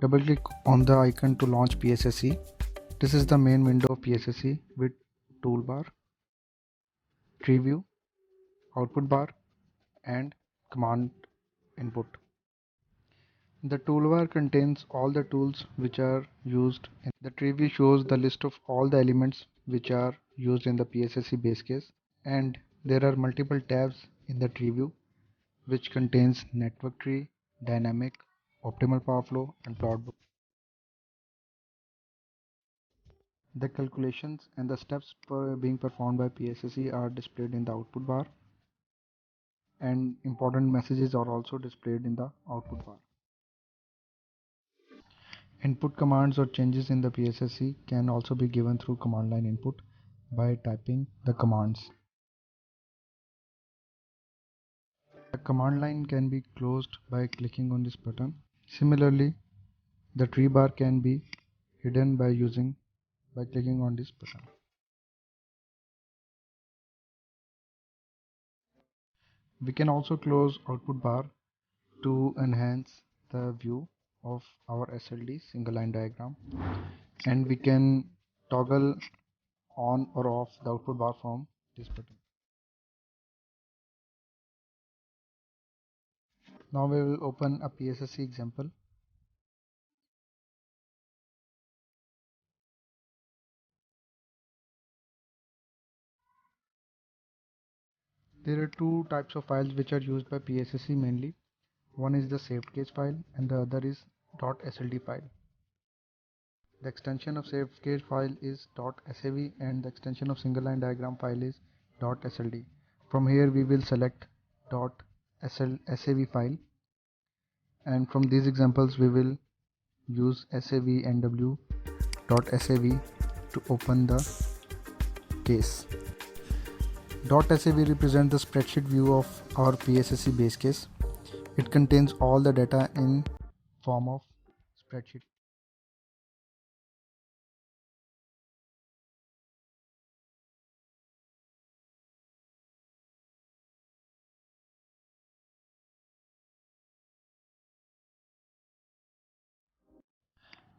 Double click on the icon to launch PSSE. This is the main window of PSSE with toolbar, tree view, output bar and command input. The toolbar contains all the tools which are used. The tree view shows the list of all the elements which are used in the PSSE base case, and there are multiple tabs in the tree view which contains network tree, dynamic, optimal power flow and plot book. The calculations and the steps being performed by PSSE are displayed in the output bar, and important messages are also displayed in the output bar. Input commands or changes in the PSSE can also be given through command line input by typing the commands. The command line can be closed by clicking on this button. Similarly, the tree bar can be hidden by clicking on this button. We can also close output bar to enhance the view of our SLD single line diagram, and we can toggle on or off the output bar from this button. Now we will open a PSSE example. There are two types of files which are used by PSSE mainly. One is the saved case file and the other is .sld file. The extension of saved case file is .sav and the extension of single line diagram file is .sld. From here we will select .sav file, and from these examples we will use savnw.sav to open the case. .sav represents the spreadsheet view of our PSSE base case. It contains all the data in form of spreadsheet.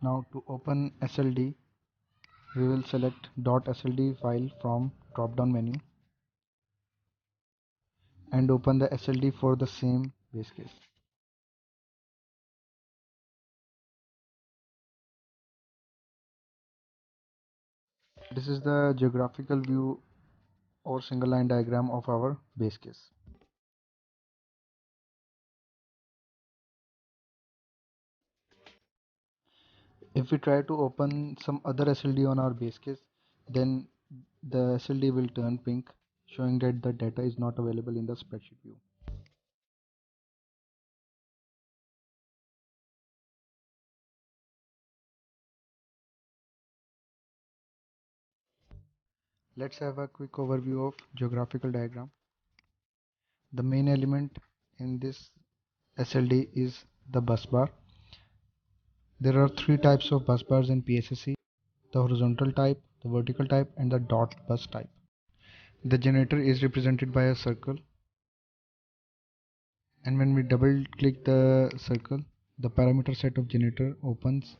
Now to open SLD, we will select .sld file from drop down menu and open the SLD for the same base case. This is the geographical view or single line diagram of our base case. If we try to open some other SLD on our base case, then the SLD will turn pink, showing that the data is not available in the spreadsheet view. Let's have a quick overview of geographical diagram. The main element in this SLD is the bus bar. There are three types of bus bars in PSSE: the horizontal type, the vertical type, and the dot bus type. The generator is represented by a circle, and when we double click the circle, the parameter set of generator opens.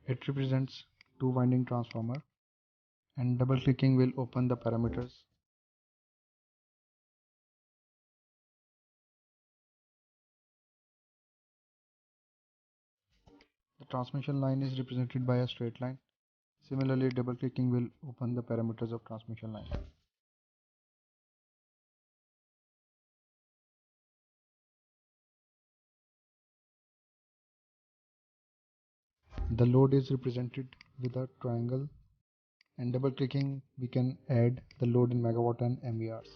It represents two winding transformer, and double clicking will open the parameters. The transmission line is represented by a straight line. Similarly, double clicking will open the parameters of transmission line. The load is represented with a triangle, and double clicking we can add the load in megawatt and MVRs.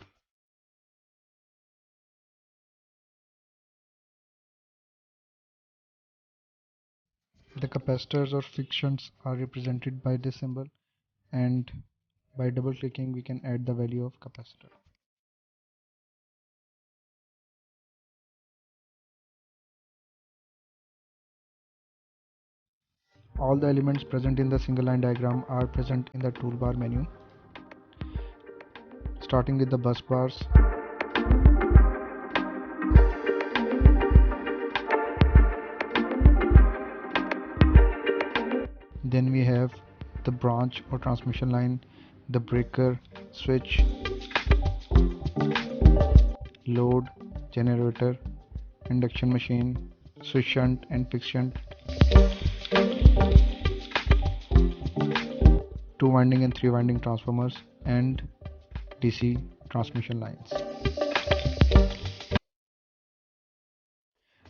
The capacitors or fictions are represented by this symbol, and by double clicking we can add the value of capacitor. All the elements present in the single line diagram are present in the toolbar menu. starting with the bus bars. Then we have the branch or transmission line, the breaker, switch, load, generator, induction machine, switch shunt and fixed shunt, two winding and three winding transformers, and DC transmission lines.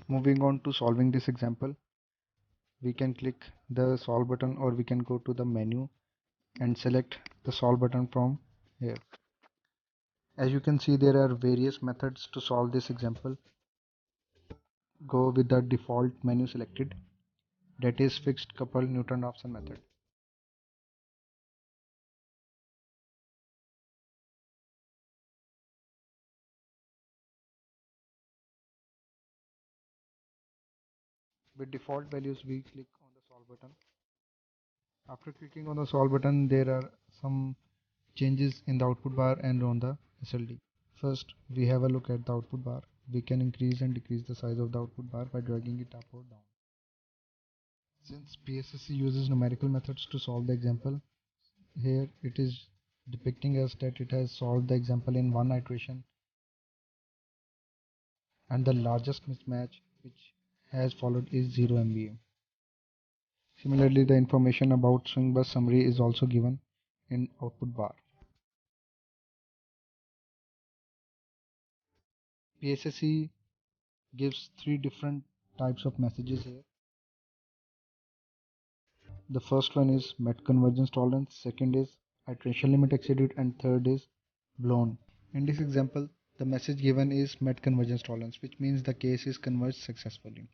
Moving on to solving this example, we can click the solve button or we can go to the menu and select the solve button from here. As you can see, there are various methods to solve this example. Go with the default menu selected, that is fixed couple Newton-Raphson method. With default values, we click on the solve button. After clicking on the solve button, there are some changes in the output bar and on the SLD. First, we have a look at the output bar. We can increase and decrease the size of the output bar by dragging it up or down. Since PSSC uses numerical methods to solve the example, here it is depicting us that it has solved the example in one iteration, and the largest mismatch which has followed is 0 MVA. Similarly, the information about swing bus summary is also given in output bar. PSSC gives three different types of messages here. The first one is met convergence tolerance, second is iteration limit exceeded, and third is blown. In this example, the message given is met convergence tolerance, which means the case is converged successfully.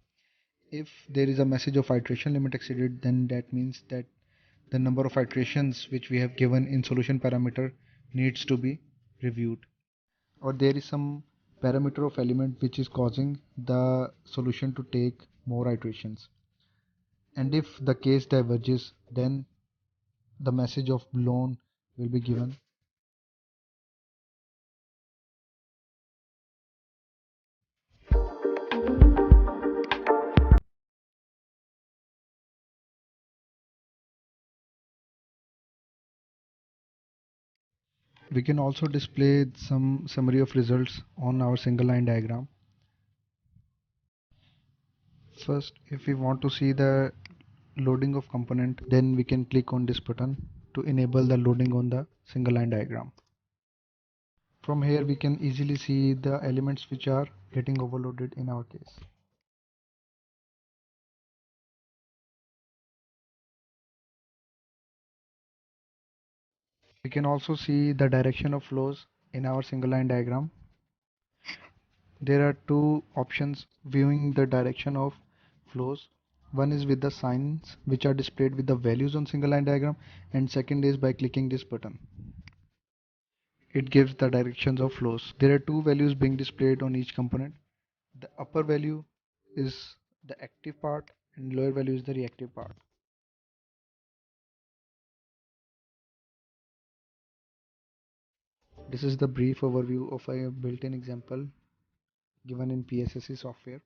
If there is a message of iteration limit exceeded, then that means that the number of iterations which we have given in solution parameter needs to be reviewed, or there is some parameter of element which is causing the solution to take more iterations. And if the case diverges, then the message of blown will be given. We can also display some summary of results on our single line diagram. First, if we want to see the loading of component, then we can click on this button to enable the loading on the single line diagram. From here we can easily see the elements which are getting overloaded in our case. We can also see the direction of flows in our single line diagram. There are two options viewing the direction of flows. One is with the signs which are displayed with the values on single line diagram, and second is by clicking this button. It gives the directions of flows. There are two values being displayed on each component. The upper value is the active part and lower value is the reactive part. This is the brief overview of a built-in example given in PSSC software.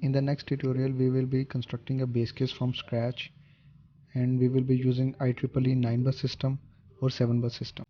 In the next tutorial, we will be constructing a base case from scratch, and we will be using IEEE 9 bus system or 7 bus system.